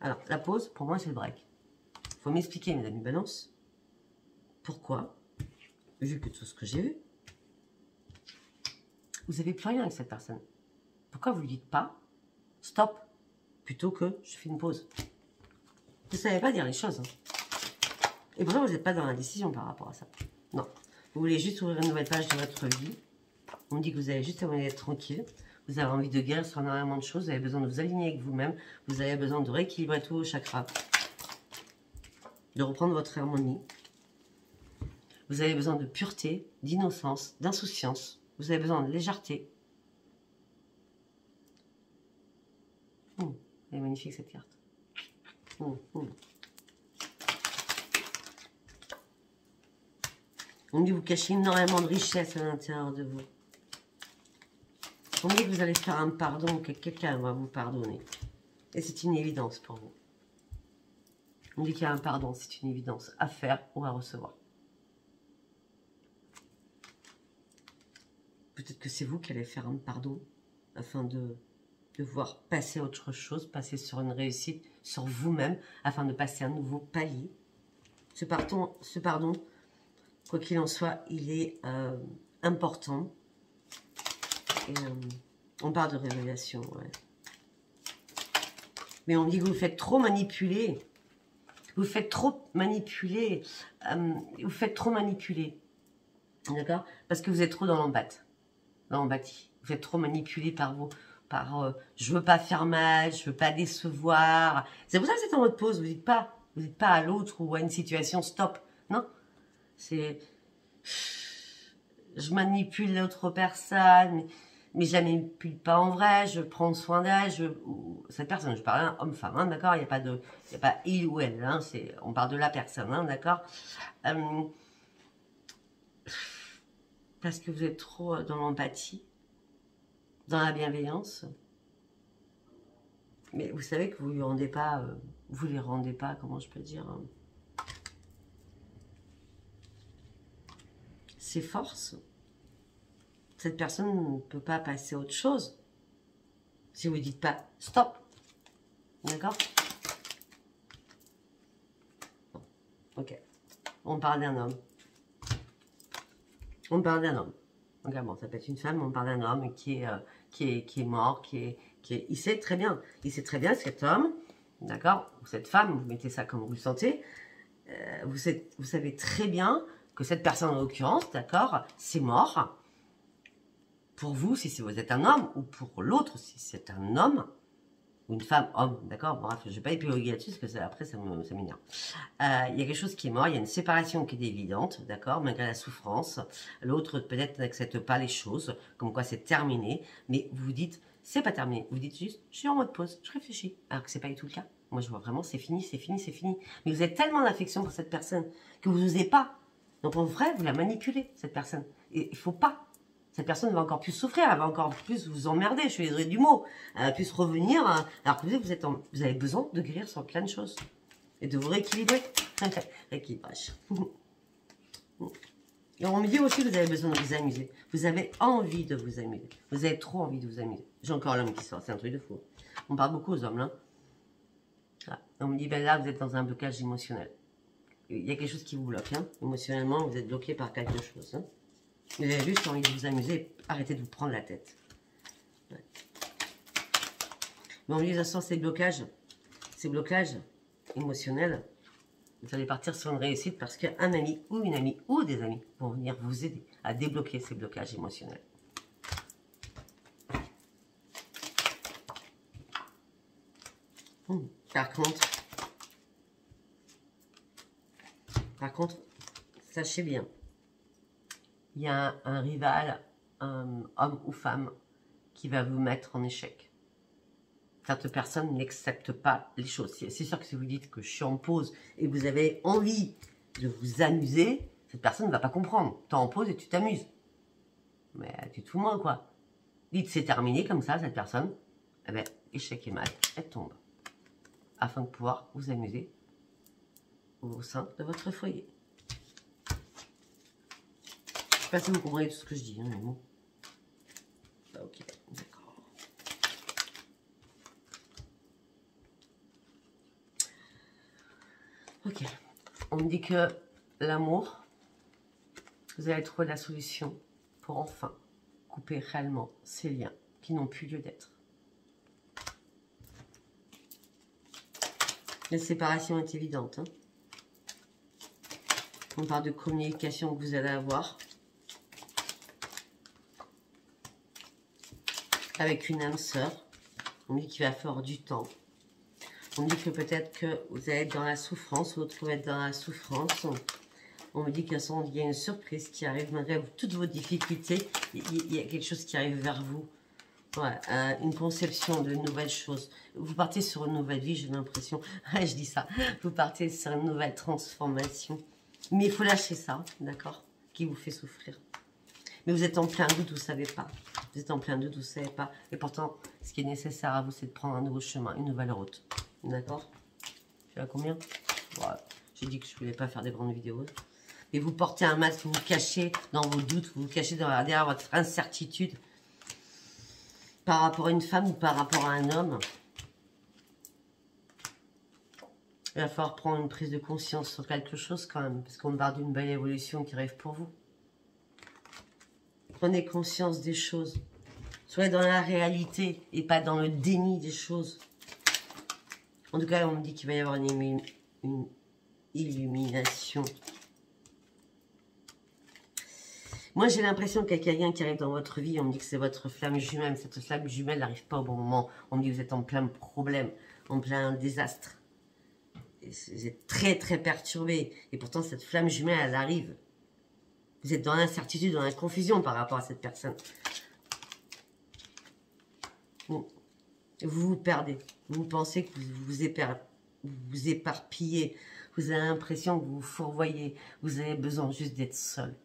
Speaker 1: Alors, la pause, pour moi, c'est le break. Il faut m'expliquer, mes amis balance. Pourquoi, vu que tout ce que j'ai vu, vous n'avez plus rien avec cette personne. Pourquoi vous ne lui dites pas stop, plutôt que je fais une pause? Vous ne savez pas dire les choses. Hein. Et pourtant, vous n'êtes pas dans la décision par rapport à ça. Non. Vous voulez juste ouvrir une nouvelle page de votre vie. On me dit que vous avez juste envie d'être tranquille. Vous avez envie de guérir sur énormément de choses. Vous avez besoin de vous aligner avec vous-même. Vous avez besoin de rééquilibrer tous vos chakras. De reprendre votre harmonie. Vous avez besoin de pureté, d'innocence, d'insouciance. Vous avez besoin de légèreté. Elle est magnifique cette carte. On me dit que vous cachez énormément de richesse à l'intérieur de vous. On me dit que vous allez faire un pardon, que quelqu'un va vous pardonner. Et c'est une évidence pour vous. On me dit qu'il y a un pardon, c'est une évidence à faire ou à recevoir. Peut-être que c'est vous qui allez faire un pardon afin de voir passer autre chose, passer sur une réussite, sur vous-même, afin de passer un nouveau palier. Ce pardon, quoi qu'il en soit, il est important. Et, on parle de révélation, ouais. Mais on me dit que vous faites trop manipuler. Vous faites trop manipuler. Vous faites trop manipuler. D'accord? Parce que vous êtes trop dans l'empathie. Vous êtes trop manipulé par vous. Je veux pas faire mal, je veux pas décevoir. C'est pour ça que c'est en mode pause. Vous dites pas à l'autre ou à une situation stop. Non. C'est je manipule l'autre personne, mais je la manipule pas en vrai. Je prends soin d'elle. Cette personne, je parle homme-femme, hein, d'accord. Il n'y a pas il ou elle. Hein, on parle de la personne, hein, d'accord. Parce que vous êtes trop dans l'empathie, dans la bienveillance. Mais vous savez que vous lui rendez pas, comment je peux dire, hein, ses forces. Cette personne ne peut pas passer à autre chose si vous ne dites pas stop. D'accord? Bon. Ok. On parle d'un homme. On parle d'un homme. Donc, bon, ça peut être une femme, mais on parle d'un homme qui est mort, il sait très bien. Il sait très bien, cet homme, d'accord, ou cette femme, vous mettez ça comme vous le sentez, vous savez très bien que cette personne, en l'occurrence, d'accord, c'est mort. Pour vous, si vous êtes un homme, ou pour l'autre, si c'est un homme, ou une femme, homme, d'accord, bref, je ne vais pas épiloguer là-dessus, parce que après, ça m'énerve. Il y a quelque chose qui est mort, il y a une séparation qui est évidente, d'accord, malgré la souffrance. L'autre, peut-être, n'accepte pas les choses, comme quoi c'est terminé, mais vous vous dites, c'est pas terminé. Vous dites juste, je suis en mode pause, je réfléchis. Alors que c'est pas du tout le cas. Moi, je vois vraiment, c'est fini, c'est fini, c'est fini. Mais vous avez tellement d'affection pour cette personne que vous n'osez pas. Donc, en vrai, vous la manipulez, cette personne. Et il faut pas. Cette personne va encore plus souffrir, elle va encore plus vous emmerder, je suis désolée du mot. Elle va plus revenir, alors que vous avez besoin de guérir sur plein de choses. Et de vous rééquilibrer. Rééquilibrage. Et on me dit aussi que vous avez besoin de vous amuser. Vous avez envie de vous amuser. Vous avez trop envie de vous amuser. J'ai encore l'homme qui sort, c'est un truc de fou. On parle beaucoup aux hommes, là. Voilà. On me dit, ben là, vous êtes dans un blocage émotionnel. il y a quelque chose qui vous bloque. Hein. Émotionnellement, vous êtes bloqué par quelque chose. Hein. Vous avez juste envie de vous amuser. Arrêtez de vous prendre la tête. Ouais. Mais en lui disant ces blocages émotionnels, vous allez partir sur une réussite parce qu'un ami ou une amie ou des amis vont venir vous aider à débloquer ces blocages émotionnels. Par contre, sachez bien, il y a un rival, un homme ou femme, qui va vous mettre en échec. Cette personne n'accepte pas les choses. C'est sûr que si vous dites que je suis en pause et vous avez envie de vous amuser, cette personne ne va pas comprendre. Tu es en pause et tu t'amuses. Mais tu te fous de moi, quoi. Dites c'est terminé comme ça, cette personne, eh bien, échec et mat, elle tombe. Afin de pouvoir vous amuser au sein de votre foyer. Je ne sais pas si vous comprenez tout ce que je dis, hein, mais bon. Ok, d'accord. Ok. On me dit que l'amour, vous allez trouver la solution pour enfin couper réellement ces liens qui n'ont plus lieu d'être. La séparation est évidente. Hein. On parle de communication que vous allez avoir avec une âme sœur. On dit qu'il va falloir du temps. On dit que peut-être que vous allez être dans la souffrance, l'autre va être dans la souffrance. On me dit qu'il y a une surprise qui arrive malgré toutes vos difficultés. Il y a quelque chose qui arrive vers vous. Ouais, une conception de nouvelles choses. Vous partez sur une nouvelle vie, j'ai l'impression. Je dis ça. Vous partez sur une nouvelle transformation. Mais il faut lâcher ça, d'accord, qui vous fait souffrir. Mais vous êtes en plein doute, vous ne savez pas. Vous êtes en plein doute, vous ne savez pas. Et pourtant, ce qui est nécessaire à vous, c'est de prendre un nouveau chemin, une nouvelle route. D'accord? Je suis à combien? Voilà. J'ai dit que je ne voulais pas faire des grandes vidéos. Et vous portez un masque, vous vous cachez dans vos doutes, vous vous cachez derrière votre incertitude. Par rapport à une femme ou par rapport à un homme. Il va falloir prendre une prise de conscience sur quelque chose quand même. Parce qu'on parle d'une belle évolution qui arrive pour vous. Prenez conscience des choses. Soyez dans la réalité et pas dans le déni des choses. En tout cas, on me dit qu'il va y avoir une illumination. Moi, j'ai l'impression qu'il y a quelqu'un qui arrive dans votre vie. On me dit que c'est votre flamme jumelle. Cette flamme jumelle n'arrive pas au bon moment. On me dit que vous êtes en plein problème, en plein désastre. Vous êtes très, très perturbé. Et pourtant, cette flamme jumelle, elle arrive. Vous êtes dans l'incertitude, dans la confusion par rapport à cette personne. Vous vous perdez. Vous pensez que vous vous éparpillez. Vous avez l'impression que vous vous fourvoyez. Vous avez besoin juste d'être seul.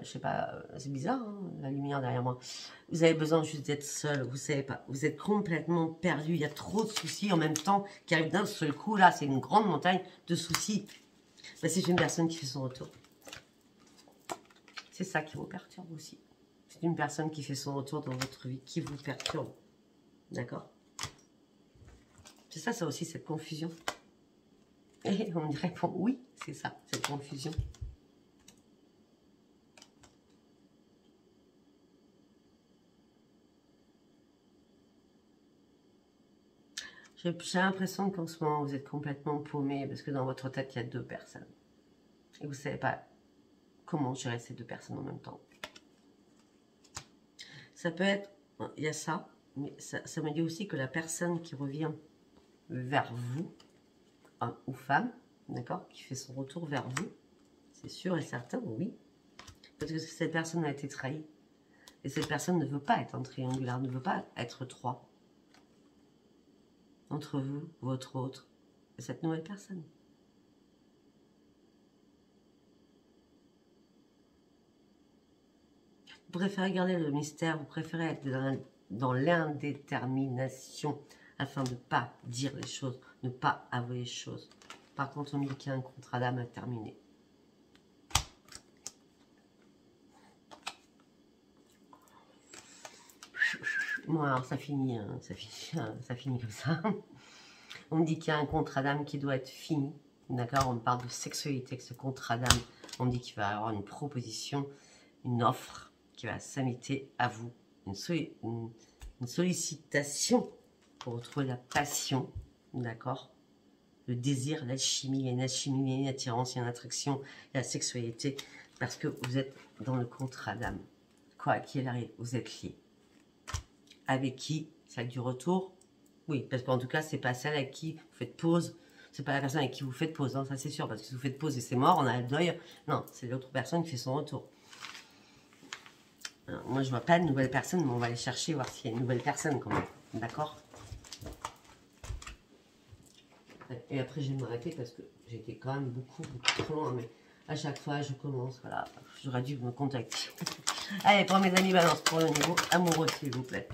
Speaker 1: Je sais pas, c'est bizarre, hein, la lumière derrière moi. Vous avez besoin juste d'être seul, vous savez pas. Vous êtes complètement perdu. Il y a trop de soucis en même temps qui arrivent d'un seul coup. Là, c'est une grande montagne de soucis. Ben, c'est une personne qui fait son retour. C'est ça qui vous perturbe aussi. C'est une personne qui fait son retour dans votre vie, qui vous perturbe. D'accord? C'est ça aussi, cette confusion. Et on me répond, oui, c'est ça, cette confusion. J'ai l'impression qu'en ce moment, vous êtes complètement paumé parce que dans votre tête, il y a deux personnes. Et vous ne savez pas comment gérer ces deux personnes en même temps. Ça peut être, il y a ça, mais ça me dit aussi que la personne qui revient vers vous, homme ou femme, d'accord, qui fait son retour vers vous, c'est sûr et certain, oui. Parce que cette personne a été trahie. Et cette personne ne veut pas être en triangulaire, ne veut pas être trois. Entre vous, votre autre, et cette nouvelle personne. Vous préférez garder le mystère, vous préférez être dans l'indétermination afin de ne pas dire les choses, ne pas avouer les choses. Par contre, on me dit qu'il y a un contrat d'âme à terminer. Bon, alors ça finit, ça finit comme ça. On me dit qu'il y a un contrat d'âme qui doit être fini, D'accord, on parle de sexualité avec ce contrat d'âme. On dit qu'il va y avoir une proposition, une offre qui va s'inviter à vous. Une sollicitation pour retrouver la passion. D'accord, le désir, l'alchimie. Il y a une alchimie, il y a une attirance, il y a une attraction, il y a la sexualité. Parce que vous êtes dans le contrat d'âme. Quoi qu'il arrive, vous êtes liés. Avec qui? Celle du retour? Oui, parce qu'en tout cas, c'est pas celle avec qui vous faites pause. C'est pas la personne avec qui vous faites pause, hein, ça c'est sûr. Parce que si vous faites pause et c'est mort, on a le deuil. Non, c'est l'autre personne qui fait son retour. Alors, moi, je vois pas de nouvelle personne, mais on va aller chercher, voir s'il y a une nouvelle personne quand même. D'accord? Et après, je vais m'arrêter parce que j'ai été quand même beaucoup trop loin. Mais à chaque fois, je commence. Voilà, j'aurais dû me contacter. Allez, pour mes amis balance, pour le niveau amoureux, s'il vous plaît.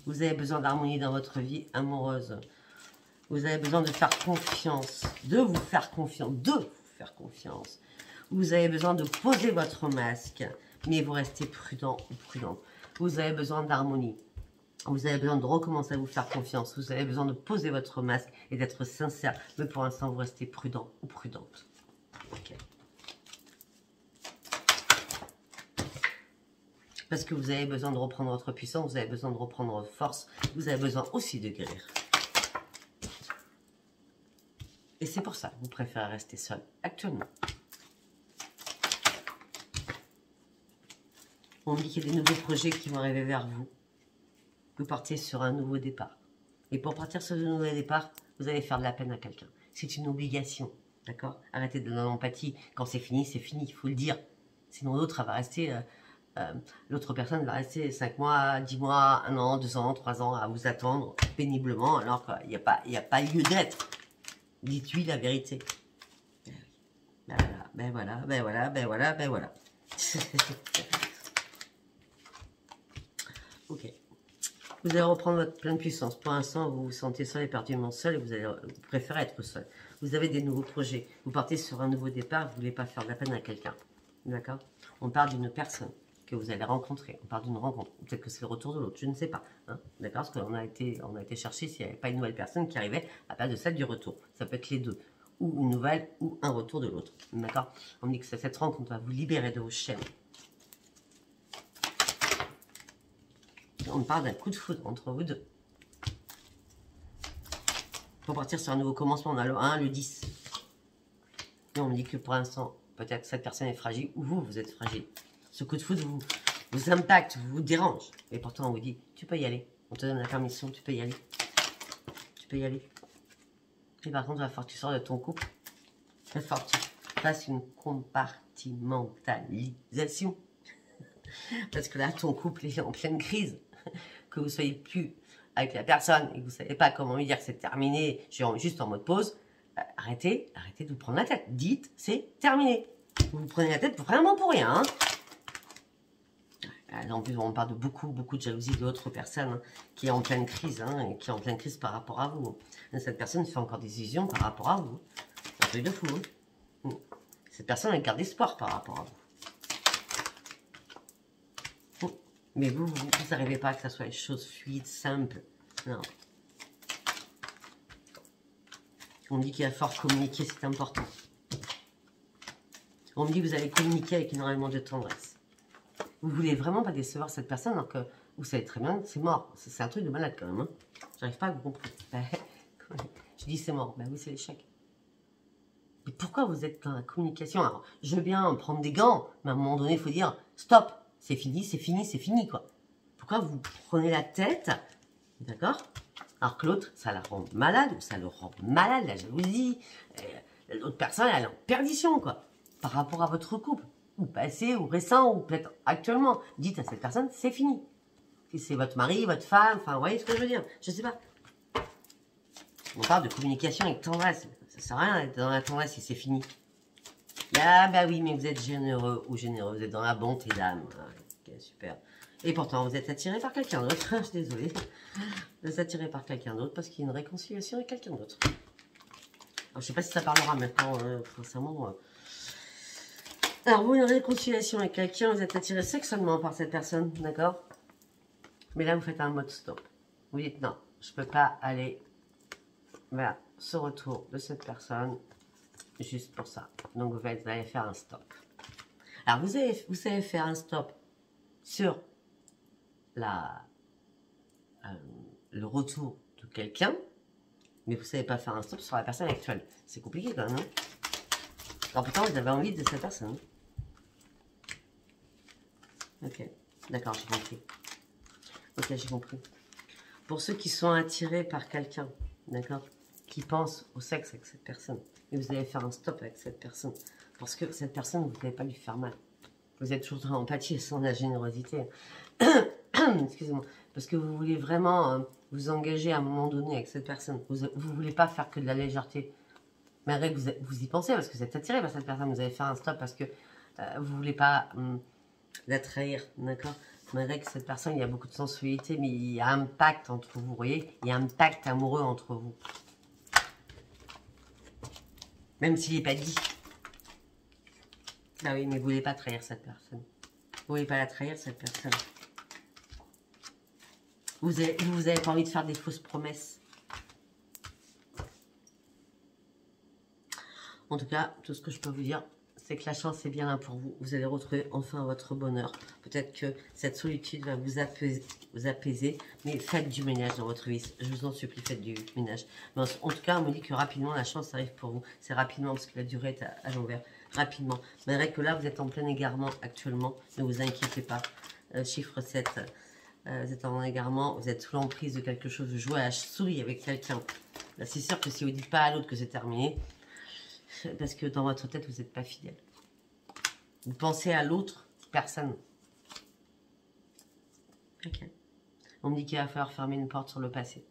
Speaker 1: Vous avez besoin d'harmonie dans votre vie amoureuse. Vous avez besoin de faire confiance, de vous faire confiance, Vous avez besoin de poser votre masque, mais vous restez prudent ou prudente. Vous avez besoin d'harmonie. Vous avez besoin de recommencer à vous faire confiance. Vous avez besoin de poser votre masque et d'être sincère. Mais pour l'instant, vous restez prudent ou prudente. Ok. Parce que vous avez besoin de reprendre votre puissance, vous avez besoin de reprendre votre force, vous avez besoin aussi de guérir. Et c'est pour ça que vous préférez rester seul actuellement. On dit qu'il y a des nouveaux projets qui vont arriver vers vous. Vous partez sur un nouveau départ. Et pour partir sur un nouveau départ, vous allez faire de la peine à quelqu'un. C'est une obligation, d'accord? Arrêtez de donner l'empathie. Quand c'est fini, il faut le dire. Sinon l'autre va rester... l'autre personne va rester 5 mois, 10 mois, 1 an, 2 ans, 3 ans à vous attendre péniblement alors qu'il n'y a pas lieu d'être. Dites-lui la vérité. Ben voilà. Ok. Vous allez reprendre votre pleine puissance. Pour l'instant, vous vous sentez seul, éperdument seul et vous préférez être seul. Vous avez des nouveaux projets. Vous partez sur un nouveau départ, vous ne voulez pas faire de la peine à quelqu'un. D'accord? On parle d'une personne que vous allez rencontrer. On parle d'une rencontre. Peut-être que c'est le retour de l'autre. Je ne sais pas. Hein, d'accord? Parce qu'on a été chercher s'il n'y avait pas une nouvelle personne qui arrivait à la place de celle du retour. Ça peut être les deux. Ou une nouvelle ou un retour de l'autre. D'accord? On dit que cette rencontre va vous libérer de vos chaînes. On parle d'un coup de foudre entre vous deux. Pour partir sur un nouveau commencement, on a le 1, le 10. Et on me dit que pour l'instant, peut-être que cette personne est fragile ou vous êtes fragile. Ce coup de foudre vous impacte, vous dérange. Et pourtant, on vous dit, tu peux y aller. On te donne la permission, tu peux y aller. Tu peux y aller. Et par contre, il va falloir que tu sors de ton couple. Il va falloir que tu fasses une compartimentalisation. Parce que là, ton couple est en pleine crise. Que vous ne soyez plus avec la personne et que vous ne savez pas comment lui dire que c'est terminé, juste en mode pause, arrêtez de vous prendre la tête. Dites, c'est terminé. Vous vous prenez la tête vraiment pour rien. Hein. En plus, on parle de beaucoup de jalousie de l'autre personne qui est en pleine crise, et qui est en pleine crise par rapport à vous. Cette personne fait encore des illusions par rapport à vous. C'est un truc de fou. Hein. Cette personne, elle garde espoir par rapport à vous. Mais vous n'arrivez pas à que ça soit une chose fluide, simple. Non. On me dit qu'il va falloir communiquer, c'est important. On me dit que vous allez communiquer avec énormément de tendresse. Vous voulez vraiment pas décevoir cette personne alors que vous savez très bien que c'est mort. C'est un truc de malade quand même. Hein. J'arrive pas à vous comprendre. Je dis c'est mort. Ben oui, c'est l'échec. Mais pourquoi vous êtes dans la communication? Alors, je veux bien prendre des gants, mais à un moment donné, il faut dire stop. C'est fini, quoi. Pourquoi vous prenez la tête, d'accord? Alors que l'autre, ça la rend malade, ou ça le rend malade, la jalousie. L'autre personne, elle est en perdition, quoi. Par rapport à votre couple, ou passé, ou récent, ou peut-être actuellement. Dites à cette personne, c'est fini. Si c'est votre mari, votre femme, enfin, vous voyez ce que je veux dire? Je sais pas. On parle de communication avec tendresse. Ça sert à rien d'être dans la tendresse si c'est fini. Ah bah oui, mais vous êtes généreux ou généreux, vous êtes dans la bonté d'âme. Ok, super. Et pourtant, vous êtes attiré par quelqu'un d'autre. Je suis désolée. Vous êtes attiré par quelqu'un d'autre parce qu'il y a une réconciliation avec quelqu'un d'autre. Je ne sais pas si ça parlera maintenant, sincèrement. Alors, vous, une réconciliation avec quelqu'un, vous êtes attiré sexuellement par cette personne, d'accord? Mais là, vous faites un mode stop. Vous dites non, je ne peux pas aller vers ce retour de cette personne. juste pour ça. Donc, vous allez faire un stop. Alors, vous savez faire un stop sur le retour de quelqu'un, mais vous ne savez pas faire un stop sur la personne actuelle. C'est compliqué quand même. Hein. Alors, pourtant, vous avez envie de cette personne. Ok, d'accord, j'ai compris. Ok, j'ai compris. Pour ceux qui sont attirés par quelqu'un, d'accord, qui pensent au sexe avec cette personne, et vous allez faire un stop avec cette personne, parce que cette personne, vous ne pouvez pas lui faire mal. Vous êtes toujours dans l'empathie et sans la générosité. Excusez-moi. Parce que vous voulez vraiment vous engager à un moment donné avec cette personne. Vous ne voulez pas faire que de la légèreté. Malgré que vous y pensez, parce que vous êtes attiré par cette personne, vous allez faire un stop parce que vous ne voulez pas la trahir, d'accord? Malgré que cette personne, il y a beaucoup de sensualité, mais il y a un pacte entre vous, vous voyez? Il y a un pacte amoureux entre vous. Même s'il n'est pas dit. Ah oui, mais vous ne voulez pas trahir cette personne. Vous ne voulez pas la trahir, cette personne. Vous avez pas envie de faire des fausses promesses. En tout cas, tout ce que je peux vous dire, c'est que la chance est bien là pour vous. Vous allez retrouver enfin votre bonheur. Peut-être que cette solitude va vous apaiser, mais faites du ménage dans votre vie. Je vous en supplie, faites du ménage. Mais en tout cas, on me dit que rapidement, la chance arrive pour vous. C'est rapidement, parce que la durée est à l'envers. Rapidement. Malgré que là, vous êtes en plein égarement actuellement. Ne vous inquiétez pas. Chiffre 7. Vous êtes en égarement. Vous êtes sous l'emprise de quelque chose. Vous jouez à la souris avec quelqu'un. C'est sûr que si vous ne dites pas à l'autre que c'est terminé, parce que dans votre tête, vous n'êtes pas fidèle. Vous pensez à l'autre personne. Ok. On me dit qu'il va falloir fermer une porte sur le passé,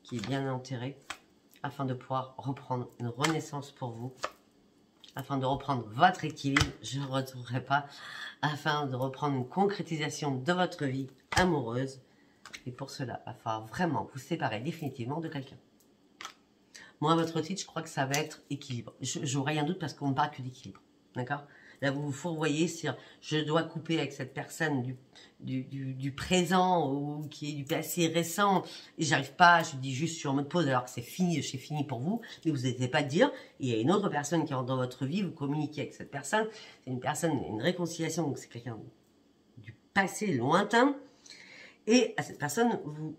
Speaker 1: qui est bien enterrée, afin de pouvoir reprendre une renaissance pour vous, afin de reprendre votre équilibre, je ne retrouverai pas, afin de reprendre une concrétisation de votre vie amoureuse. Et pour cela, il va falloir vraiment vous séparer définitivement de quelqu'un. Moi, votre titre, je crois que ça va être équilibre. J'aurais rien doute parce qu'on ne parle que d'équilibre. D'accord? Là, vous vous fourvoyez sur je dois couper avec cette personne du présent ou qui est du passé récent. Et j'arrive pas, je dis juste, je suis en mode pause alors que c'est fini pour vous. Mais vous n'osez pas dire. Il y a une autre personne qui rentre dans votre vie, vous communiquez avec cette personne. C'est une personne, une réconciliation, donc c'est quelqu'un du passé lointain. Et à cette personne, vous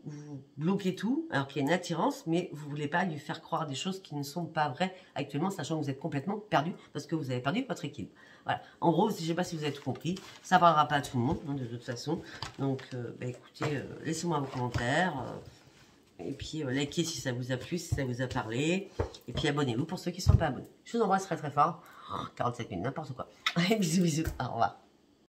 Speaker 1: bloquez tout, alors qu'il y a une attirance, mais vous ne voulez pas lui faire croire des choses qui ne sont pas vraies actuellement, sachant que vous êtes complètement perdu, parce que vous avez perdu votre équilibre. Voilà. En gros, je ne sais pas si vous avez tout compris, ça ne parlera pas à tout le monde, hein, de toute façon. Donc, écoutez, laissez-moi vos commentaires, et puis likez si ça vous a plu, si ça vous a parlé, et puis abonnez-vous pour ceux qui ne sont pas abonnés. Je vous embrasse très très fort. 47 minutes, n'importe quoi. Allez, bisous, bisous, au revoir.